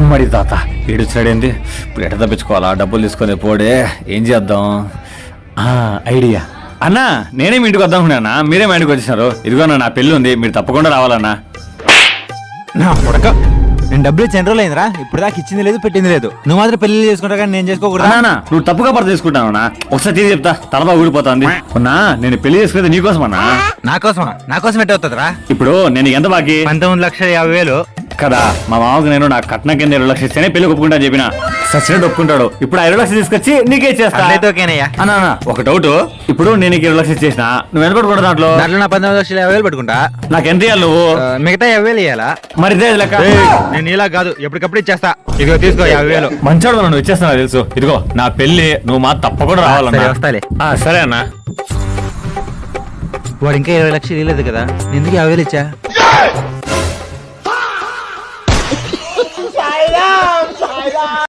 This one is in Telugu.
అమ్మడి తాత వీడు వచ్చాడేంది. ఇప్పుడు ఎట తప్పించుకోవాలా? డబ్బులు తీసుకొని పోడే. ఏం చేద్దాం? ఐడియా అన్నా, నేనే మీ ఇంటికి వద్దాం అనుకున్నా. మీరే మా ఇంటికి వచ్చేసారు. ఇదిగోనా నా పెళ్ళి ఉంది, మీరు తప్పకుండా రావాలన్నా. నా పుడక, నేను డబ్బులు ఇచ్చి 2 రోజులు అయిందిరా. ఇప్పుడు దాకా ఇచ్చింది లేదు, పెట్టింది లేదు. నువ్వు మాత్రం పెళ్లి చేసుకుంటా కానీ నేను చేసుకోకూడదా? నువ్వు తప్పుగా పర్ద తీసుకుంటావునా? ఒకసారి తీసి చెప్తా, తలబా ఊడిపోతుంది. ఉన్నా నేను పెళ్లి చేసుకునేది నీకోసం అన్నా. నా కోసం ఎట్ట అవుతుందిరా? ఇప్పుడు నేను ఎంత బాకీ? 19,50,000 కదా. మా మామకు నేను నా కట్నం కింద 20 లక్షలు ఇస్తేనే పెళ్లి ఒప్పుకుంటా చెప్పిన. సచ్చినట్టు ఒప్పుకుంటాడు. ఇప్పుడు 20 లక్షలు తీసుకొచ్చి నీకే ఇచ్చేస్తా. అన్నా ఒక డౌట్, ఇప్పుడు నేను 20 లక్షలు ఇచ్చేసిన, నువ్వు ఎంత పట్టుకుంటా? దాంట్లో నా 19,50,000 పెట్టుకుంటా. నాకు ఎంత ఇవ్వాలి నువ్వు? మిగతా 50,000 ఇవ్వాలా? మరి ఇదే లెక్క. నేను ఇలా కాదు, ఎప్పటికప్పుడు ఇచ్చేస్తా. ఇదిగో తీసుకో 50,000. మంచోడు, నువ్వు ఇచ్చేస్తున్నా తెలుసు. ఇదిగో నా పెళ్లి, నువ్వు మా తప్పకుండా రావాలన్నా. వస్తాలే. సరే అన్నా. వాడు ఇంకా 20 లక్షలు ఇవ్వలేదు కదా, ఎందుకు 50,000 ఇచ్చా?